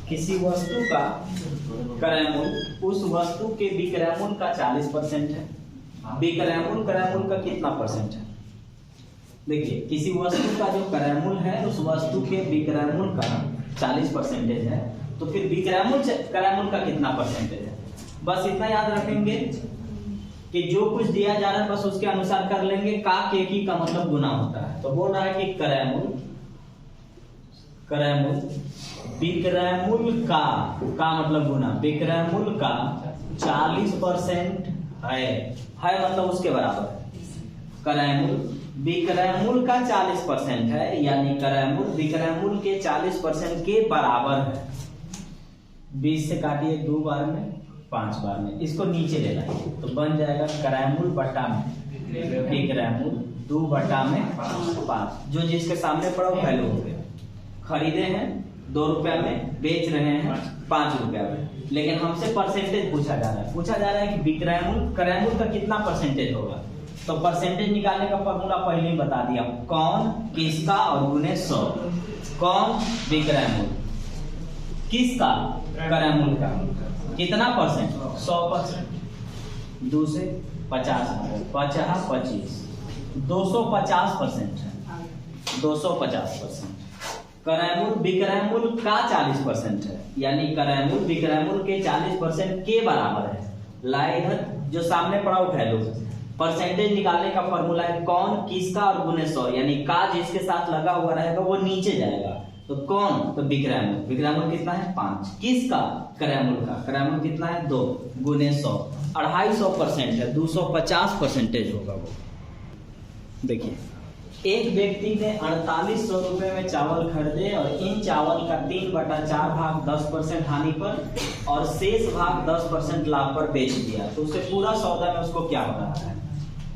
किसी वस्तु का क्रय मूल्य उस वस्तु के विक्रय मूल्य का 40% है। विक्रय मूल्य क्रय मूल्य का कितना परसेंट है? देखिए, किसी वस्तु का जो क्रय मूल्य है उस वस्तु के विक्रय मूल्य का 40% है, तो फिर विक्रय मूल्य क्रय मूल्य का कितना परसेंटेज है? बस इतना याद रखेंगे कि जो कुछ दिया जा रहा है बस उसके अनुसार कर लेंगे। के का मतलब गुना होता है, तो बोल रहा है कि क्रय मूल्य विक्रय मूल्य का मतलब गुना विक्रय मूल्य का 40% है मतलब उसके बराबर है। क्रय मूल्य विक्रय मूल्य का 40% है, यानी क्रय मूल्य विक्रय मूल्य के 40% के बराबर है। 20 से काटिए 2 बार में 5 बार में, इसको नीचे ले लाइए तो बन जाएगा क्रय मूल्य बटा में विक्रय मूल्य 2 बटा में 5। जो जिसके सामने पड़ा वो वैल्यू हो गया। खरीदे हैं 2 रुपया में, बेच रहे हैं 5 रुपया में, लेकिन हमसे परसेंटेज पूछा जा रहा है कि विक्रय मूल्य क्रय मूल्य का कितना परसेंटेज होगा। तो परसेंटेज निकालने का फॉर्मूला पहले ही बता दिया, कौन किसका और गुने 100। कौन विक्रय मूल्य किसका क्रय मूल्य का कितना परसेंट 100%। 2 से 50 25 250% है। 250% क्रय मूल्य विक्रय मूल्य का 40% है, यानी क्रय मूल्य विक्रय मूल्य के 40% के बराबर है। ला इधर जो सामने पड़ा वो वैल्यू है। परसेंटेज निकालने का फॉर्मूला है कौन किसका और गुने 100, यानी का जिसके साथ लगा हुआ रहेगा वो नीचे जाएगा। तो कौन तो विक्रय मूल्य कितना है 5, किसका क्रय मूल्य का क्रय मूल्य कितना है 2 गुने 100 250% है। 250% होगा वो। देखिए, एक व्यक्ति ने 4800 रुपए में चावल खरीदे और इन चावल का 3/4 भाग 10% हानि पर और शेष भाग 10% लाभ पर बेच दिया, तो उसे पूरा सौदा में उसको क्या हो रहा है?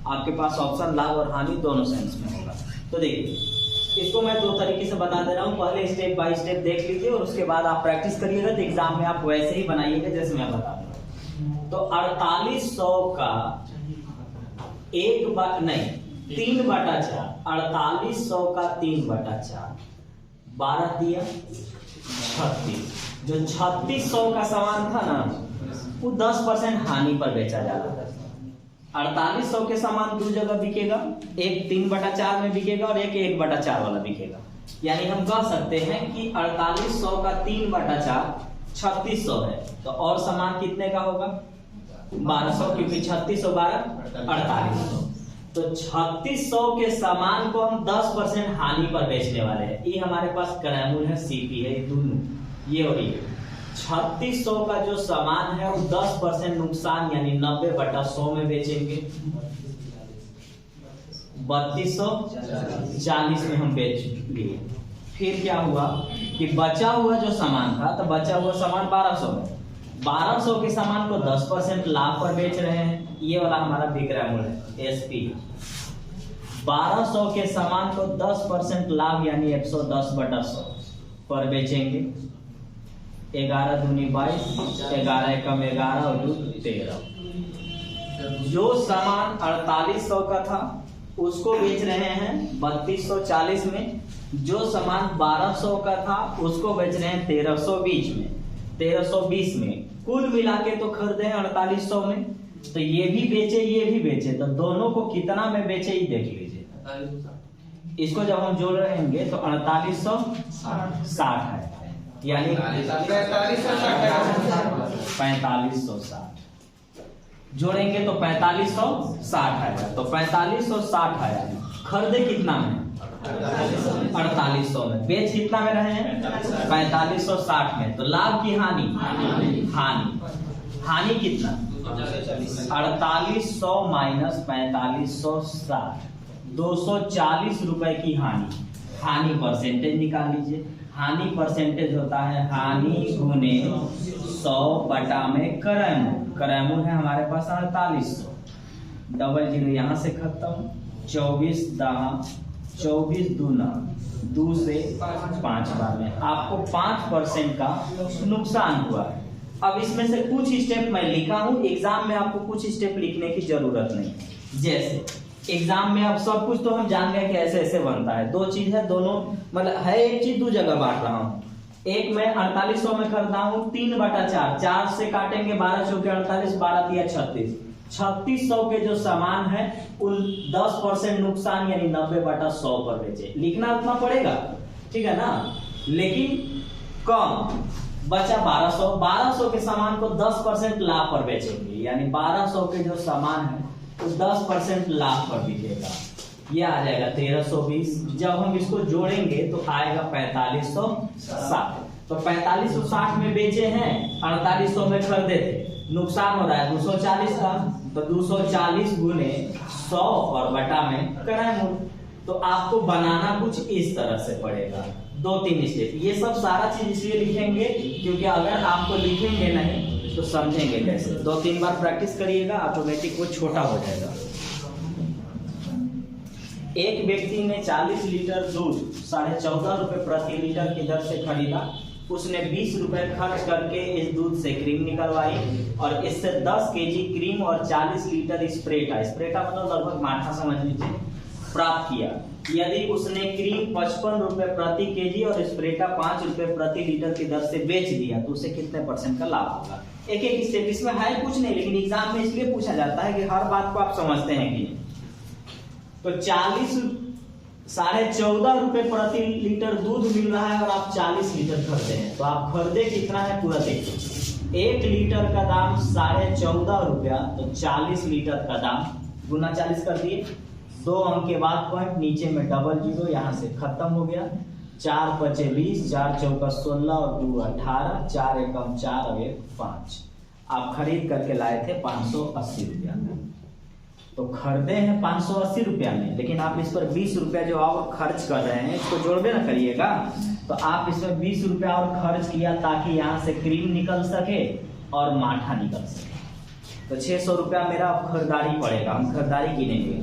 आपके पास ऑप्शन लाभ और हानि दोनों सेंस में होगा। तो देखिए, इसको मैं 2 तरीके से बता दे रहा हूँ। पहले स्टेप बाय स्टेप देख लीजिए और उसके बाद आप प्रैक्टिस करिएगा तो एग्जाम में आप वैसे ही बनाइएगा जैसे मैं बता रहा हूँ। तो 4800 का 3/4 4800 का 3/4 12 दिया 36। जो 3600 का सामान था ना वो 10% हानि पर बेचा जा रहा था। 4800 के सामान 2 जगह बिकेगा, एक 3/4 में बिकेगा और एक 1/4 वाला बिकेगा। यानी हम कह सकते हैं कि 4800 का 3/4 3600 है, तो और सामान कितने का होगा 1200, क्योंकि 3600 12 4800। तो 3600 के सामान को हम 10% हानि पर बेचने वाले हैं। ये हमारे पास क्रय मूल्य है, सीपी है, दोनों ये और ये। 3600 का जो सामान है वो 10% नुकसान यानी 90/100 में बेचेंगे। 3240 में हम बेच लिए। फिर क्या हुआ कि बचा हुआ जो सामान था, तो बचा हुआ सामान 1200 में, 1200 के सामान को 10% लाभ पर बेच रहे हैं। ये वाला हमारा विक्रय मूल्य है, एसपी। 1200 के सामान को 10% लाभ यानी 110/100 पर बेचेंगे। 11 दूनी 22, 11 कम 11 और 2 13। जो सामान 4800 का था उसको बेच रहे हैं 3240 में। जो सामान 1200 का था उसको बेच रहे हैं 1320 में। कुल मिला के तो खरीदे हैं 4800 में, तो ये भी बेचे, तो दोनों को कितना में बेचे ही देख लीजिए। इसको जब हम जोड़ रहेंगे तो 4860 है, यानी 4560 जोड़ेंगे तो 4560 आएगा। तो 4560 आया, खरीदे कितना में 4800 में, बेच कितना में रहे हैं 4560 में। तो लाभ की हानि कितना 4800 माइनस 4560 240 रुपए की हानि परसेंटेज निकाल लीजिए। हानि परसेंटेज होता है हानि गुने 100 बटा में क्रय मूल्य है हमारे पास 4800। डबल जीरो यहाँ से खत्म, 24 दूना 2 से 5 बार में आपको 5% का नुकसान हुआ है। अब इसमें से कुछ स्टेप मैं लिखा हूं, एग्जाम में आपको कुछ स्टेप लिखने की जरूरत नहीं। जैसे एग्जाम में अब सब कुछ तो हम जान गए कि ऐसे ऐसे बनता है। 2 चीज है, दोनों मतलब है एक चीज 2 जगह बांट रहा हूं। एक मैं 4800 में खरीदा हूँ 3/4, 4 से काटेंगे 12 चौके 48, 12 दिया 36, 3600 के जो सामान है उन 10% नुकसान यानी 90/100 पर बेचे। लिखना उतना पड़ेगा, ठीक है ना, लेकिन कम बचा 1200 के सामान को 10% लाभ पर बेचेंगे, यानी 1200 के जो सामान है तो 10% लाभ पर बिकेगा। ये आ जाएगा 1320। जब हम इसको जोड़ेंगे तो आएगा 4560। तो 4560 में बेचे हैं, 4800 में खरीदे थे, नुकसान हो रहा है 240 का, तो 240 गुने 100 और बटा में कराए मूल्य। तो आपको बनाना कुछ इस तरह से पड़ेगा, 2-3 स्टेप। ये सब सारा चीज इसलिए लिखेंगे क्योंकि अगर आपको लिखेंगे नहीं तो समझेंगे कैसे। 2-3 बार प्रैक्टिस करिएगा, ऑटोमेटिक वो छोटा हो जाएगा। एक व्यक्ति ने 40 लीटर दूध 14.5 रुपए प्रति लीटर की दर से खरीदा। उसने 20 रुपए खर्च करके इस दूध से क्रीम निकलवाई और इससे 10 केजी क्रीम और 40 लीटर स्प्रेटा मतलब लगभग माठा समझ लीजिए, प्राप्त किया। यदि उसने क्रीम 55 रुपए प्रति केजी और स्प्रेटा 5 रुपए प्रति लीटर की दर से बेच दिया तो उसे कितने % का लाभ होगा। एक एक स्टेप, इसमें है कुछ नहीं, लेकिन एग्जाम में इसलिए पूछा जाता है कि हर बात को आप समझते हैं कि तो 14.5 रुपए प्रति लीटर दूध मिल रहा है और आप 40 लीटर खरीदे हैं, तो आप खरीदे कितना है पूरा देखिए। 1 लीटर का दाम 14.5 रुपया, तो 40 लीटर का दाम गुना 40 कर दिए, 2 अंक के बाद पॉइंट, नीचे में डबल जीरो, यहाँ से खत्म हो गया। 4 पचे 20, 4 चौका 16 और 2 18, 4 एकम 4 और 1 5। आप खरीद करके लाए थे 580 रुपया में, तो खरीदे हैं 580 रुपया में, लेकिन आप इस पर 20 रुपया जो और खर्च कर रहे हैं इसको जोड़बे ना करिएगा। तो आप इसमें 20 रुपया और खर्च किया ताकि यहाँ से क्रीम निकल सके और माठा निकल सके। तो 600 रुपया मेरा खरीदारी पड़ेगा, हम खरीदारी गिनेंगे।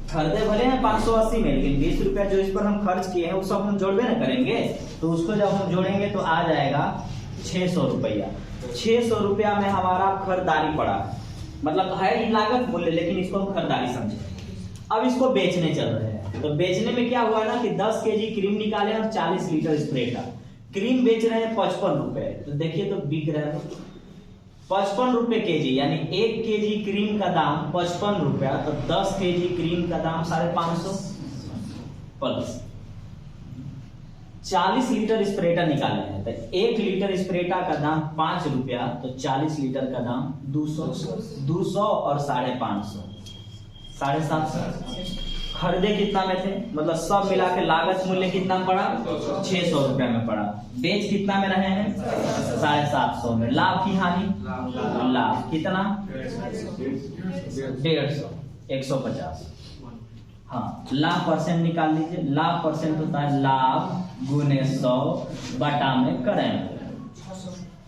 खरीदे भले हैं 580 में, लेकिन 20 रुपया जो इस पर हम खर्च किए हैं वो सब हम जोड़बे ना करेंगे। तो उसको जब हम जोड़ेंगे तो आ जाएगा 600 रुपया। 600 रुपया में हमारा खरीदारी पड़ा, मतलब है ये लागत मूल्य, लेकिन इसको हम खरीदारी समझे। अब इसको बेचने चल रहे हैं, तो बेचने में क्या हुआ ना कि 10 केजी क्रीम निकाले और 40 लीटर स्प्रेटा। क्रीम बेच रहे हैं 55 रुपए, तो देखिए तो बिक रहा है 55 रुपए केजी, यानी 1 केजी क्रीम का दाम 55 रुपया, तो 10 केजी क्रीम का दाम 550 प्लस 40 लीटर स्प्रेटा निकाले हैं, तो 1 लीटर स्प्रेटा का दाम 5 रुपया, तो 40 लीटर का दाम 200 और 550, 750। खरीदे कितना में थे, मतलब सब मिला के लागत मूल्य कितना पड़ा, 600 रुपया में पड़ा। बेच कितना में रहे हैं, 750 में। लाभ की हानि, लाभ कितना, 150, 150। हाँ, लाभ परसेंट निकाल लीजिए। लाभ परसेंट होता है लाभ गुने 100 बटा में करें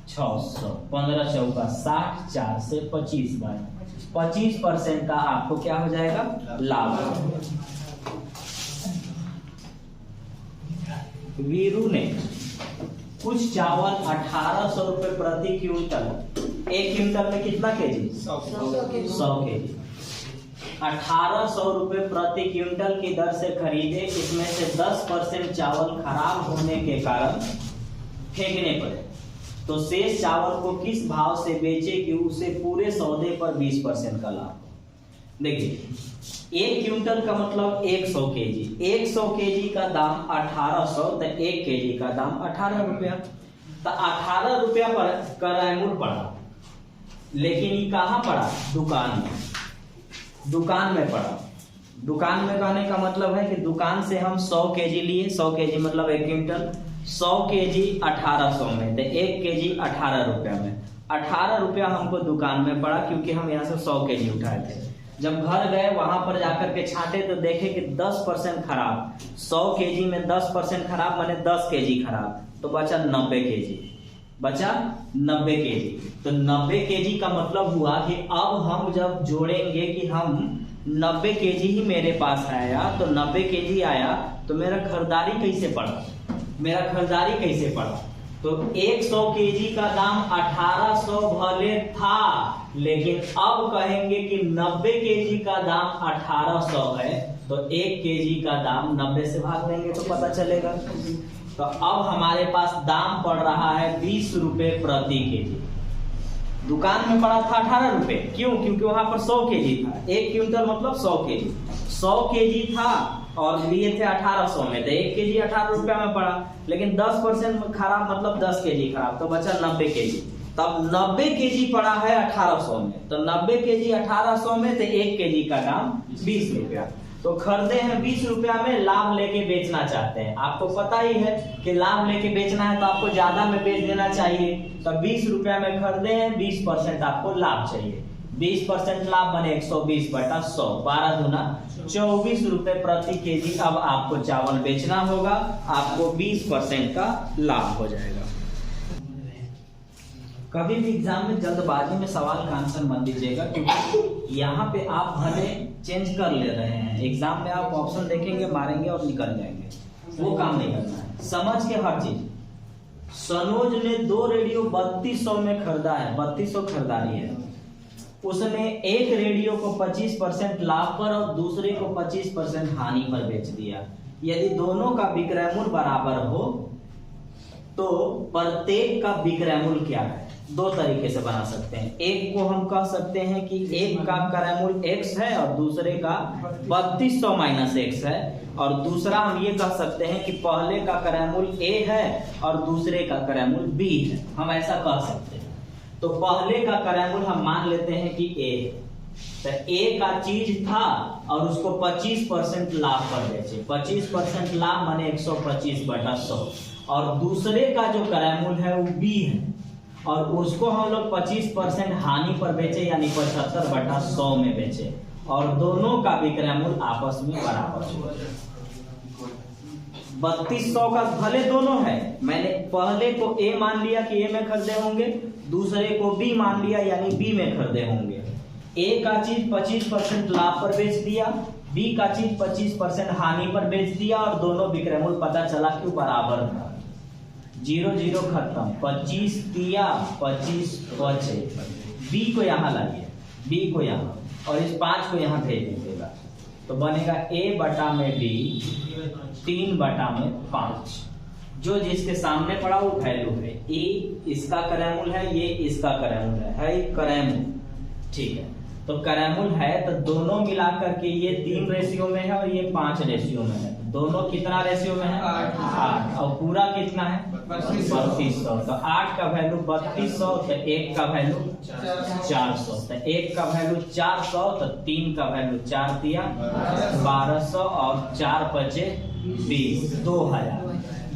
600, 15 चौका 60, 4 से 25 बार 25% का आपको क्या हो जाएगा, लाभ। वीरू ने कुछ चावल 1800 रुपए प्रति क्विंटल, 1 क्विंटल में कितना केजी, 100 केजी, 1800 रुपए प्रति क्विंटल की दर से खरीदे। इसमें से 10% चावल खराब होने के कारण फेंकने पड़े, तो शेष चावल को किस भाव से बेचे कि उसे पूरे सौदे पर 20% का लाभ। देखिए 1 क्विंटल का मतलब 100 केजी, 100 केजी का दाम 1800, तो 1 केजी का दाम 18 रुपया, तो 18 रुपया पर करायमुल पड़ा, लेकिन ये कहाँ पड़ा, दुकान में, दुकान में पड़ा। दुकान में कहने का मतलब है कि दुकान से हम 100 केजी लिए, 100 केजी मतलब 1 क्विंटल, 100 केजी 1800 में, तो 1 केजी 18 रुपया में। 18 रुपया हमको दुकान में पड़ा क्योंकि हम यहाँ से 100 केजी उठाए थे। जब घर गए वहां पर जाकर के छांटे तो देखे कि 10% खराब, 100 केजी में 10% खराब माने 10 केजी खराब, तो बचा 90 केजी, बचा 90 केजी। तो 90 केजी का मतलब हुआ कि अब हम जब जोड़ेंगे कि हम 90 केजी ही मेरे पास आया, तो 90 केजी आया, तो मेरा खरीदारी कैसे पड़ा, मेरा खरीदारी कैसे पड़ा। तो 100 केजी का दाम 1800 भले था, लेकिन अब कहेंगे कि 90 केजी का दाम 1800 है, तो 1 केजी का दाम 90 से भाग देंगे तो पता चलेगा। तो अब हमारे पास दाम पड़ रहा है 20 रुपए प्रति केजी। दुकान में पड़ा था 18 रुपए, क्यों? क्योंकि वहां पर 100 केजी था। 1 क्विंटल मतलब 100 केजी। 100 केजी था और लिए थे 1800 में, तो 1 केजी 18 रुपया में पड़ा। लेकिन 10% खराब मतलब 10 केजी खराब, तो बचा 90 केजी। तब 90 केजी पड़ा है 1800 में, तो 90 केजी 1800 में, तो 1 केजी का दाम 20 रुपया। तो खरीदे हैं 20 रुपया में, लाभ लेके बेचना चाहते हैं। आपको पता ही है कि लाभ लेके बेचना है तो आपको ज्यादा में बेच देना चाहिए। तो 20 रुपया में खरीदे हैं, 20% आपको लाभ चाहिए। 20% लाभ बने 120/100, 12 दूना 24 रुपए प्रति केजी। अब आपको चावल बेचना होगा, आपको 20% का लाभ हो जाएगा। कभी भी एग्जाम में जल्दबाजी में सवाल का आंसर मत दीजिएगा, क्योंकि यहाँ पे आप भले चेंज कर ले रहे हैं, एग्जाम में आप ऑप्शन देखेंगे, मारेंगे और निकल जाएंगे। वो काम नहीं करना है, समझ के हर चीज। सनोज ने 2 रेडियो 3200 में खरीदा है, 3200 खरीदारी है। उसने एक रेडियो को 25% लाभ पर और दूसरे को 25% हानि पर बेच दिया। यदि दोनों का विक्रय मूल्य बराबर हो तो प्रत्येक का विक्रय मूल्य क्या है? 2 तरीके से बना सकते हैं। एक को हम कह सकते हैं कि एक का क्रय मूल्य x है और दूसरे का 3200 माइनस x है, और दूसरा हम ये कह सकते हैं कि पहले का क्रय मूल्य a है और दूसरे का क्रय मूल्य b है। हम ऐसा कह सकते हैं। तो पहले का क्रय मूल्य हम मान लेते हैं कि a है, तो a का चीज था और उसको 25% लाभ पर बेचे। 25% लाभ माने 125/100, और दूसरे का जो क्रय मूल्य है वो b है और उसको हम लोग 25% हानि पर बेचे, यानी 75/100 में बेचे, और दोनों का विक्रय मूल्य आपस में बराबर हुआ। 3200 का भले दोनों है, मैंने पहले को a मान लिया कि a में खरीदे होंगे, दूसरे को b मान लिया यानी b में खरीदे होंगे। a का चीज 25% लाभ पर बेच दिया, b का चीज 25% हानि पर बेच दिया, और दोनों विक्रय मूल्य पता चला कि बराबर था। 0 खत्म, 25 दिया, 25 बचे। b को यहाँ लाइए, b को यहाँ, और इस 5 को यहाँ भेज दीजिएगा, तो बनेगा a/b 3/5। जो जिसके सामने पड़ा वो वैल्यू है। a इसका क्रय मूल्य है, ये इसका क्रय मूल्य है क्रय मूल्य, ठीक है। तो क्रय मूल्य है तो दोनों मिलाकर के ये 3 रेशियो में है और ये 5 रेशियो में है। दोनों कितना रेशियो में है? 8। और पूरा कितना है? 3200। तो 8 का वैल्यू 3200, तो 1 का वैल्यू 400, तो 1 का वैल्यू 400, तो 3 का वैल्यू 4 दिया 1200, और 4 बचे 20, 2000।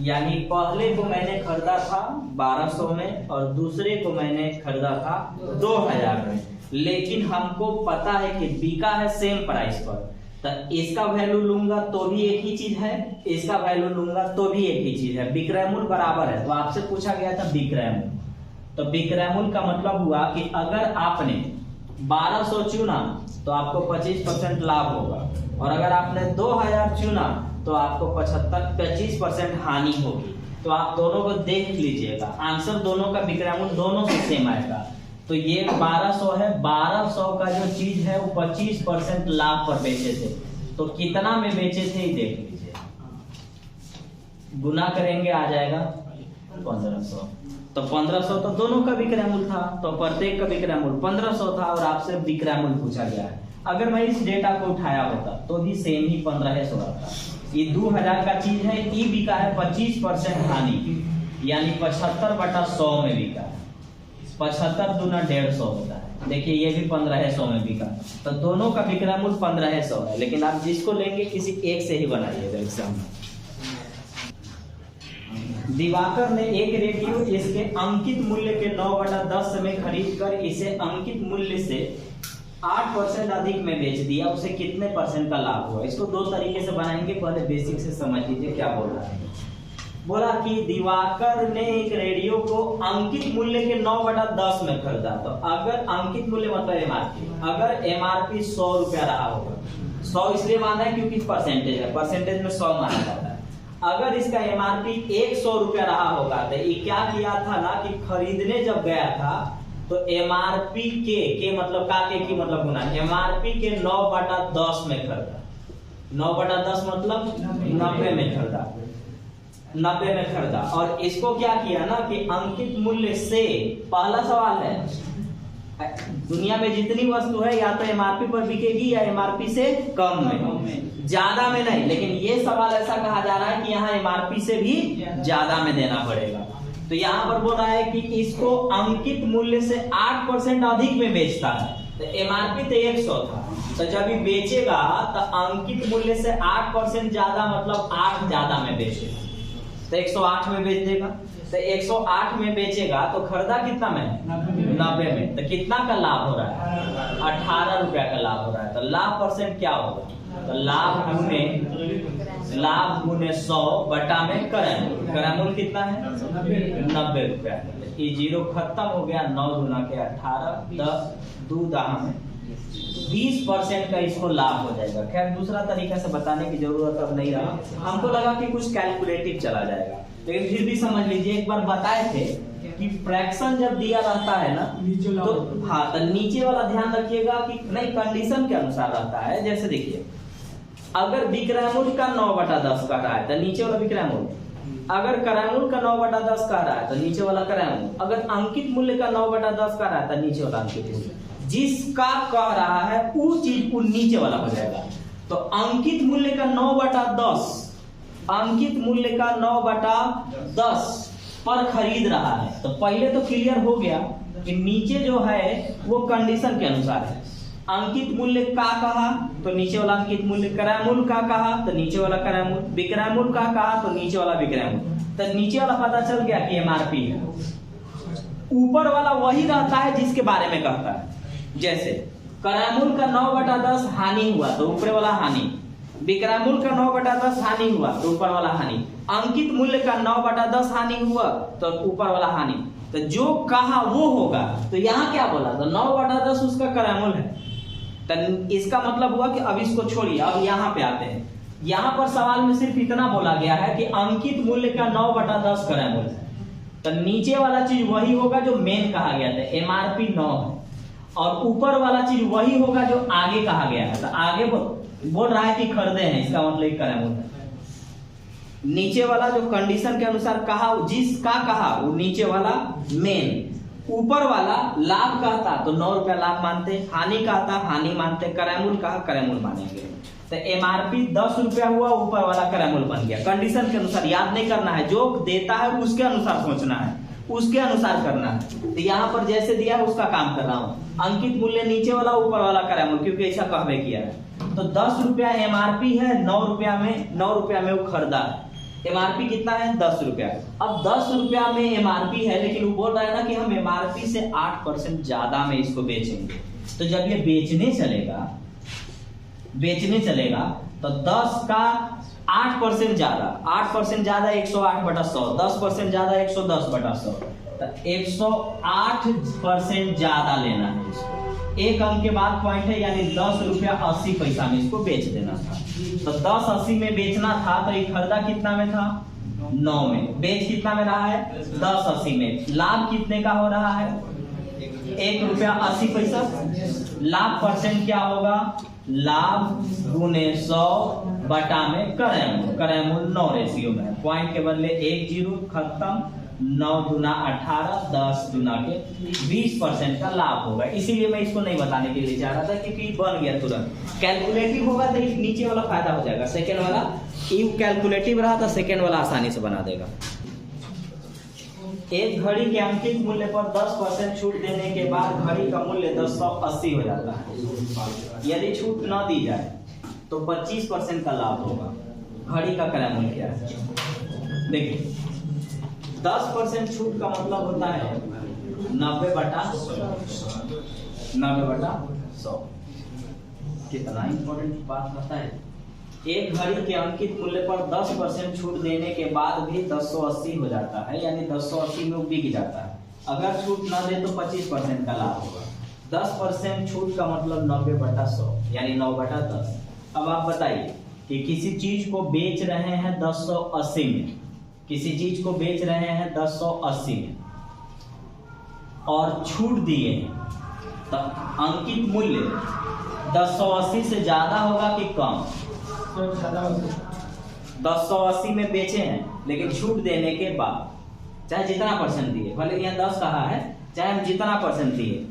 यानी पहले को मैंने खरीदा था 1200 में और दूसरे को मैंने खरीदा था 2000 में, लेकिन हमको पता है कि बिका है सेम प्राइस पर, तो इसका वैल्यू लूंगा तो भी एक ही चीज है, इसका वैल्यू लूंगा तो भी एक ही चीज है, विक्रय मूल्य बराबर है। तो आपसे पूछा गया था विक्रय मूल्य, तो विक्रय मूल्य का मतलब हुआ कि अगर आपने 1200 चुना तो आपको 25% लाभ होगा, और अगर आपने 2000 चुना तो आपको 25% हानि होगी। तो आप दोनों को देख लीजिएगा, आंसर दोनों का विक्रय मूल्य दोनों से सेम आएगा। तो ये 1200 है, 1200 का जो चीज है वो 25% लाभ पर बेचे थे, तो कितना में बेचे थे ये देख लीजिए। गुना करेंगे आ जाएगा 1500। तो 1500 तो दोनों का विक्रय मूल्य था, तो प्रत्येक का विक्रय मूल्य 1500 था, और आपसे विक्रय मूल्य पूछा गया है। अगर मैं इस डेटा को उठाया होता तो भी सेम ही 1500 आता। ये 2000 का चीज है, ये बिका है 25% हानि, यानी 75/100 में बिका है। 75 दूना 150 होता है। देखिए ये भी 1500 में बिका, तो दोनों का विक्रय मूल्य 1500 है, लेकिन आप जिसको लेंगे किसी एक से ही बनाइएगा एग्जाम में। दिवाकर ने एक रेडियो इसके अंकित मूल्य के 9/10 में खरीद कर इसे अंकित मूल्य से 8% अधिक में बेच दिया, उसे कितने % का लाभ हुआ? इसको 2 तरीके से बनाएंगे, पहले बेसिक से समझ लीजिए क्या बोल रहा है। बोला कि दिवाकर ने एक रेडियो को अंकित मूल्य के 9/10 में खरीदा। तो अगर अंकित मूल्य मतलब एमआरपी, अगर एमआरपी 100 रुपया रहा होगा, 100 इसलिए माना है क्योंकि परसेंटेज है, परसेंटेज में 100 माना जाता है। अगर इसका एमआरपी 100 रुपया रहा होगा तो ये क्या किया था ना कि खरीदने जब गया था तो एमआरपी के मतलब का के मतलब गुना एमआरपी के 9/10 में खरीदा। 9/10 मतलब 90 में खरीदा। 90 में खरीदा। और इसको क्या किया ना कि अंकित मूल्य से, पहला सवाल है दुनिया में जितनी वस्तु है या तो एमआरपी पर बिकेगी या एमआरपी से कम में, ज्यादा में नहीं। लेकिन ये सवाल ऐसा कहा जा रहा है कि यहाँ एमआरपी से भी ज्यादा में देना पड़ेगा। तो यहाँ पर बोल रहा है कि इसको अंकित मूल्य से 8% अधिक में बेचता है। तो एमआरपी तो 100 था, तो जब ये बेचेगा तो अंकित मूल्य से 8% ज्यादा, मतलब 8 ज्यादा में बेचेगा। तो 108 में बेच देगा। तो 108 में बेचेगा तो खरीदा कितना में? 90 में। तो कितना का लाभ हो रहा है? 18 रुपया का लाभ हो रहा है। तो लाभ परसेंट क्या होगा? तो लाभ गुने 100 बटा में क्रय मूल्य कितना है? 90 रुपया। ये जीरो खत्म हो गया। 9 गुना के 18, 10 2 दहा में 20% का इसको लाभ हो जाएगा। खैर दूसरा तरीका से बताने की जरूरत अब नहीं रहा। हमको लगा कि कुछ कैलकुलेटिव चला जाएगा, लेकिन फिर भी समझ लीजिए, एक बार बताए थे कि फ्रैक्शन जब दिया रहता है ना तो हाँ, तो नीचे वाला ध्यान रखिएगा कि नहीं, कंडीशन के अनुसार रहता है। जैसे देखिए, अगर विक्रय मूल्य का 9/10 कह रहा है तो नीचे वाला विक्रय मूल्य, अगर क्रय मूल्य का 9/10 कह रहा है तो नीचे वाला क्रय मूल्य, अगर अंकित मूल्य का 9/10 कह रहा है तो नीचे वाला अंकित मूल्य। जिसका कह रहा है वो चीज वो नीचे वाला हो जाएगा। तो अंकित मूल्य का 9/10, अंकित मूल्य का 9/10 पर खरीद रहा है, तो पहले तो क्लियर हो गया कि नीचे जो है वो कंडीशन के अनुसार है। अंकित मूल्य का कहा तो नीचे वाला अंकित मूल्य, क्रय मूल्य का कहा तो नीचे वाला क्रय मूल्य, विक्रय मूल्य का कहा तो नीचे वाला विक्रय मूल्य। तो नीचे वाला पता चल गया कि एमआरपी है। ऊपर वाला वही रहता है जिसके बारे में कहता है। जैसे क्रय मूल्य का 9/10 हानि हुआ तो ऊपर वाला हानि, विक्रय मूल्य का 9/10 हानि हुआ तो ऊपर वाला हानि, अंकित मूल्य का 9/10 हानि हुआ तो ऊपर वाला हानि। तो जो कहा वो होगा। तो यहाँ क्या बोला? तो 9/10 उसका क्रय मूल्य है। तो इसका मतलब हुआ कि अब इसको छोड़िए, अब यहाँ पे आते हैं। यहाँ पर सवाल में सिर्फ इतना बोला गया है कि अंकित मूल्य का 9/10 क्रय मूल्य है। तो नीचे वाला चीज वही होगा जो मेन कहा गया था, एमआरपी 9 है, और ऊपर वाला चीज वही होगा जो आगे कहा गया है। तो आगे बोल रहा है कि खरीदे हैं, इसका मतलब क्रय मूल्य। नीचे वाला जो कंडीशन के अनुसार कहा, जिसका कहा वो नीचे वाला मेन, ऊपर वाला लाभ कहता तो 9 रुपया लाभ मानते, हानि कहता हानि मानते, क्रय मूल्य कहा क्रय मूल्य मानेंगे। तो एमआरपी 10 रुपया हुआ, ऊपर वाला क्रय मूल्य बन गया। कंडीशन के अनुसार याद नहीं करना है, जो देता है उसके अनुसार सोचना है, उसके अनुसार करना है। तो यहाँ पर जैसे दिया है उसका काम कर रहा हूँ। अंकित मूल्य नीचे वाला, ऊपर वाला क्रय मूल्य, क्योंकि ऐसा कहवे किया है। तो 10 रुपया एमआरपी है, 9 रुपया में वो खरीदा है। एमआरपी कितना है? 10 रुपया। अब 10 रुपया में एमआरपी है, लेकिन वो बोल रहा है ना कि हम एमआरपी से 8% ज्यादा में इसको बेचेंगे। तो जब ये बेचने चलेगा तो 10 का 8% ज्यादा, 8% ज्यादा 108/100, 10% ज्यादा 110/100। तो 108% ज्यादा लेना है इसको। एक अंक के बाद पॉइंट है, यानी 10 रुपया 80 पैसा में इसको बेच देना था। तो 10.80 में बेचना था, तो ये खरीदा कितना में था? 9 में। बेच कितना में रहा है? 10.80 में। लाभ कितने का हो रहा है? 1 रुपया 80 पैसा। लाभ परसेंट क्या होगा? लाभ गुने 100 बटा में क्रय मूल्य 9 रेशियो में। पॉइंट के बदले 1 जीरो, खत्म। 9 दूना 18, 10 दूना के 20% का लाभ होगा। इसीलिए मैं इसको नहीं बताने के लिए चाह रहा था, क्योंकि बन गया तुरंत। कैलकुलेटिव होगा तो नीचे वाला फायदा हो जाएगा। सेकेंड वाला कैलकुलेटिव रहा तो सेकेंड वाला आसानी से बना देगा। एक घड़ी के अंकित मूल्य पर 10% छूट देने के बाद घड़ी का मूल्य 1080 हो जाता है। यदि छूट न दी जाए तो 25% का लाभ होगा। घड़ी का क्रय मूल्य क्या है? देखिए, 10% छूट का मतलब होता है 90/100। कितना इंपॉर्टेंट बात रहता है। एक घड़ी के अंकित मूल्य पर 10% छूट देने के बाद भी 1080 हो जाता है, यानी 1080 में बिक जाता है। अगर छूट ना दे तो 25% का लाभ होगा। 10% छूट का मतलब 90/100, यानी 9/10। अब आप बताइए कि किसी चीज को बेच रहे हैं 1080 में, किसी चीज को बेच रहे हैं 1080 में और छूट दिए हैं, तो अंकित मूल्य 1080 से ज्यादा होगा कि कम? 1080 में बेचे हैं, लेकिन छूट देने के बाद चाहे जितना परसेंट दिए, भले यहाँ 10 कहा है, चाहे हम जितना परसेंट दिए,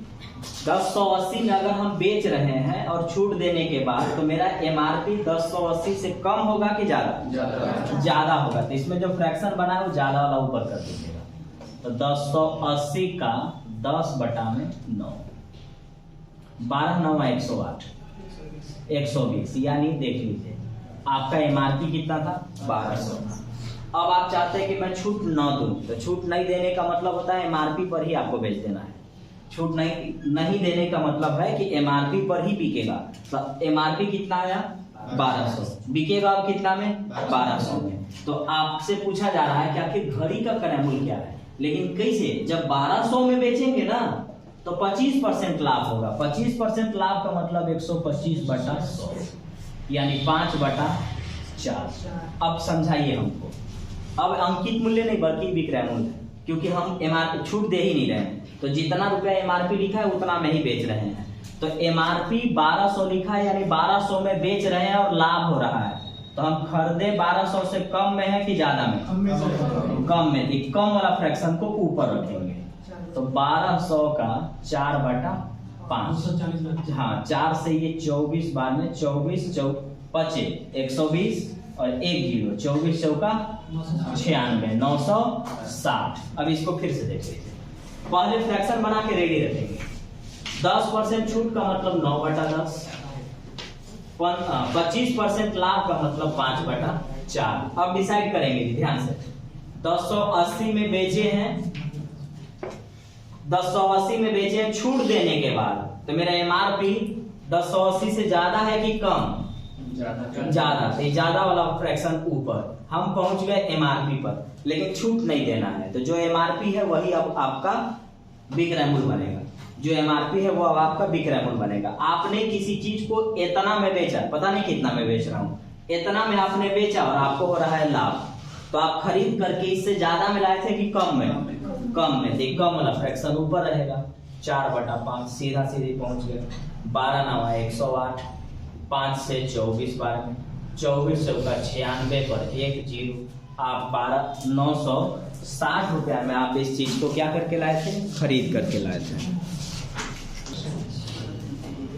1080 में अगर हम बेच रहे हैं और छूट देने के बाद, तो मेरा एमआरपी 1080 से कम होगा कि ज्यादा होगा। तो इसमें जो फ्रैक्शन बना है वो ज्यादा वाला ऊपर कर दीजिएगा। तो 1080 का 10/9, 12 9 108, 120, यानी देख लीजिए आपका एमआरपी कितना था 1200। अब आप चाहते हैं कि मैं छूट न दूं, तो छूट नहीं देने का मतलब होता है एमआरपी पर ही आपको बेच देना है। छूट नहीं देने का मतलब है कि एमआरपी पर ही बिकेगा। तो एमआरपी कितना आया 1200, बिकेगा अब कितना में 1200 में। तो आपसे पूछा जा रहा है कि आखिर घड़ी का क्रय मूल्य क्या है, लेकिन कैसे, जब 1200 में बेचेंगे ना तो 25% लाभ होगा। 25% लाभ का मतलब 125/100, यानी 5/4। अब समझाइए हमको, अब अंकित मूल्य नहीं बल्कि विक्रय मूल्य है, क्योंकि हम एमआरपी छूट दे ही नहीं रहे हैं। तो जितना रुपया एमआरपी लिखा है उतना में ही बेच रहे हैं। तो एमआरपी 1200 लिखा है, यानी 1200 में बेच रहे हैं और लाभ हो रहा है। तो हम खरीदे 1200 से कम में है कि ज्यादा में? कम में। तो कम वाला फ्रैक्शन को ऊपर रखेंगे। तो 1200 का 4/5, हाँ 4 से ये 24 बार में 24 बचे 120 और 1 0, 24 चौका 96, 960। अब इसको फिर से देख लीजिए, पहले फ्रैक्शन बना के रेडी रखेंगे। 10% छूट का मतलब 9/10, 25% लाभ का मतलब 5/4। अब डिसाइड करेंगे, ध्यान से। 1080 में बेचे हैं, 1080 में बेचे हैं छूट देने के बाद, तो मेरा एमआरपी 1080 से ज्यादा है कि कम? ज्यादा। तो ज्यादा वाला फ्रैक्शन ऊपर, हम पहुंच गए एमआरपी पर, लेकिन छूट नहीं देना है। तो जो एमआरपी है वही अब आपका विक्रय मूल्य बनेगा। जो एमआरपी है वो अब आपका विक्रय मूल्य बनेगा। आपने किसी चीज को इतना में बेचा, पता नहीं कितना में बेच रहा हूं, इतना में आपने बेचा और आपको हो रहा है लाभ। तो आप खरीद करके इससे ज्यादा में लाए थे कि कम में? कम में। तो कम वाला फ्रैक्शन ऊपर रहेगा। 4/5 सीधा सीधे पहुंच गए। 12 9 108, 5 से 24 बार में 24 चौका 96 पर 1 0। आप 960 रुपया में आप इस चीज को क्या करके लाए थे? खरीद करके लाए थे।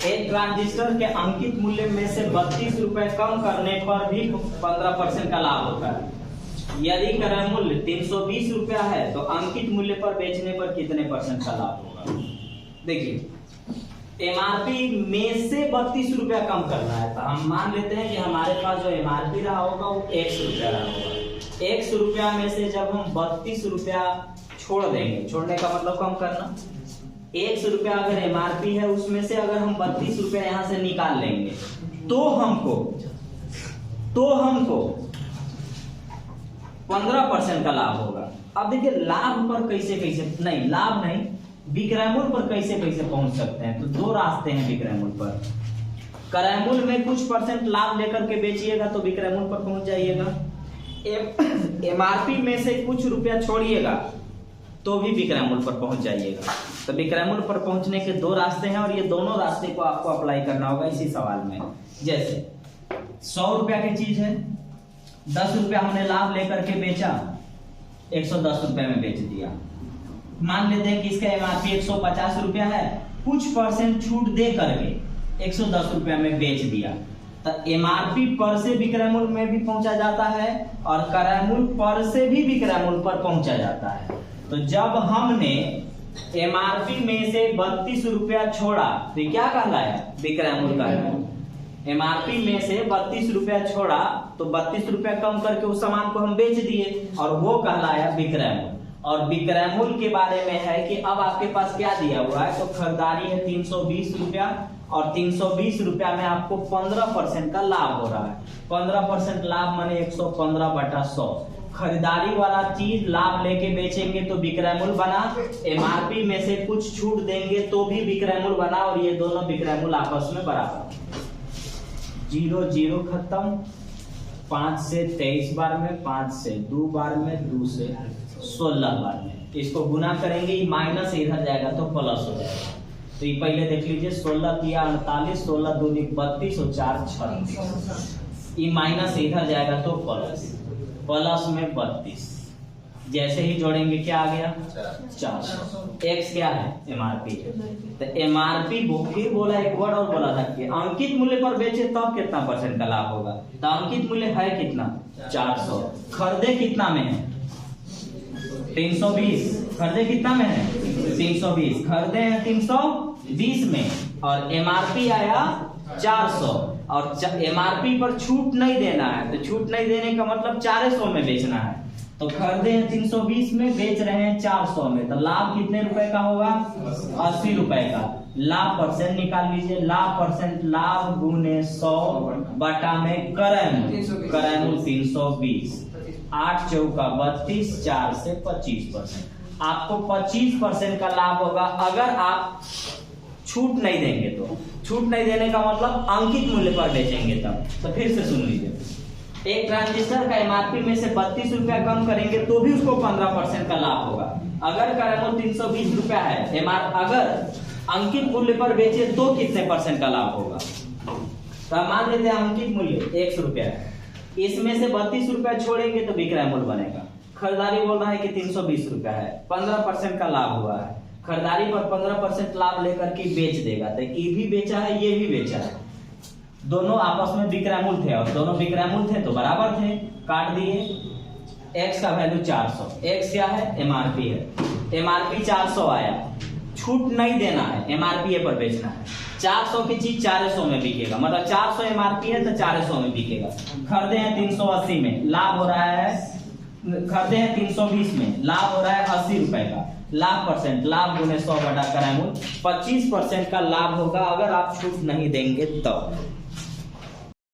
एक ट्रांजिस्टर के अंकित मूल्य में से 32 रुपए कम करने पर भी 15% का लाभ होता है। यदि क्रय मूल्य 320 रुपया है तो अंकित मूल्य पर बेचने पर कितने परसेंट का लाभ होगा? देखिए, एमआरपी में से 32 रुपया कम करना है। तो हम मान लेते हैं कि हमारे पास जो एमआरपी रहा होगा वो 100 रुपया रहा होगा। 100 रुपया में से जब हम 32 रुपया छोड़ देंगे, छोड़ने का मतलब कम करना, 100 रुपया अगर एमआरपी है उसमें से अगर हम 32 रुपया यहाँ से निकाल लेंगे तो हमको 15% का लाभ होगा। अब देखिए लाभ पर कैसे नहीं, लाभ नहीं, विक्रय मूल्य पर कैसे पहुंच सकते हैं? तो 2 रास्ते हैं विक्रय मूल्य पर। क्रय मूल्य में कुछ परसेंट लाभ लेकर के बेचिएगा तो विक्रय मूल्य पर पहुंच जाइएगा। एमआरपी में से कुछ रुपया छोड़िएगा तो भी विक्रय मूल्य पर पहुंच जाइएगा। तो विक्रय मूल्य पर पहुंचने के 2 रास्ते हैं और ये दोनों रास्ते को आपको अप्लाई करना होगा इसी सवाल में। जैसे 100 रुपया की चीज है, 10 रुपया हमने लाभ लेकर के बेचा, 110 रुपया में बेच दिया। मान लेते हैं कि इसका एमआरपी 150 रुपया है, कुछ परसेंट छूट दे करके 110 रुपया में बेच दिया। तो एमआरपी पर से विक्रय मूल्य में भी पहुंचा जाता है और क्रय मूल्य पर से भी विक्रय मूल्य पर पहुंचा जाता है। तो जब हमने एमआरपी में से 32 रुपया छोड़ा तो क्या कहलाया? विक्रय मूल्य कहलाया। एमआरपी में से 32 रुपया छोड़ा तो 32 रुपया कम करके उस सामान को हम बेच दिए और वो कहलाया विक्रय मूल्य। और विक्रय मूल्य के बारे में है कि अब आपके पास क्या दिया हुआ है, तो खरीदारी है 320 रुपया और 320 रुपया में आपको 15% का लाभ हो रहा है। 15% लाभ माने 115/100। खरीदारी वाला चीज लाभ लेके बेचेंगे तो विक्रय मूल्य बना, एमआरपी में से कुछ छूट देंगे तो भी विक्रय मूल्य बना, और ये दोनों विक्रय मूल्य आपस में बराबर। 0 0 खत्म, 5 से 23 बार में, 5 से 2 बार में, 2 से 16 बार में। इसको गुना करेंगे, माइनस इधर जाएगा तो प्लस हो जाएगा। तो ये पहले देख लीजिए, 16 3 48, 16 2 32 और 4 36। ये माइनस इधर जाएगा तो प्लस, प्लस में 32, जैसे ही जोड़ेंगे क्या आ गया 400। एक्स क्या है एमआरपी है, तो एमआरपी फिर बोला एक वर्ड और बोला था कि अंकित मूल्य पर बेचे तब कितना परसेंट का लाभ होगा, तो अंकित मूल्य है कितना 400, खरीदे कितना में है 320, खरीदे कितना में है 320, खरीदे हैं 320 में, और एमआरपी आया 400, और एमआरपी पर छूट नहीं देना है, तो छूट नहीं देने का मतलब 400 में बेचना है, तो खरीदे हैं 320 में, बेच रहे हैं 400 में, तो लाभ कितने रुपए का होगा 80 रुपए का। लाभ परसेंट निकाल लीजिए, लाभ परसेंट लाभ गुने 100 बटा में क्रय मूल्य 320, 8 चौका 32, 4 से 25%। आपको 25% का लाभ होगा अगर आप छूट नहीं देंगे, तो छूट नहीं देने का मतलब अंकित मूल्य पर बेचेंगे तब। तो फिर से सुन लीजिए, एक ट्रांजिस्टर का एमआरपी में से 32 रुपया कम करेंगे तो भी उसको 15% का लाभ होगा। अगर क्रय मूल्य 320 रुपया है, अगर अंकित मूल्य पर बेचे तो कितने परसेंट का लाभ होगा, तो हम मान लेते हैं अंकित मूल्य 100 रुपया है, इसमें से 32 रुपया छोड़ेंगे तो विक्रय मूल्य बनेगा। खरीदारी बोल रहा है कि 320 रुपया है, 15% का लाभ हुआ है, खरीदारी पर 15% लाभ लेकर के बेच देगा, तो ये भी बेचा है ये भी बेचा है, दोनों आपस में विक्रय मूल्य थे, और दोनों विक्रय मूल्य थे तो बराबर थे, काट दिए। एक्स का वैल्यू 400, एक्स क्या है एमआरपी है, एमआरपी 400 आया, छूट नहीं देना है, एमआरपी पर बेचना है, 400 की चीज 400 में बिकेगा, मतलब 400 एमआरपी है तो 400 में बिकेगा। खरीदे हैं 380 में, लाभ हो रहा है, खरीदे हैं 320 में, लाभ हो रहा है 80 रुपए का, लाभ परसेंट लाभ गुने 100 बटा क्रय मूल्य 25% का लाभ होगा अगर आप छूट नहीं देंगे तो।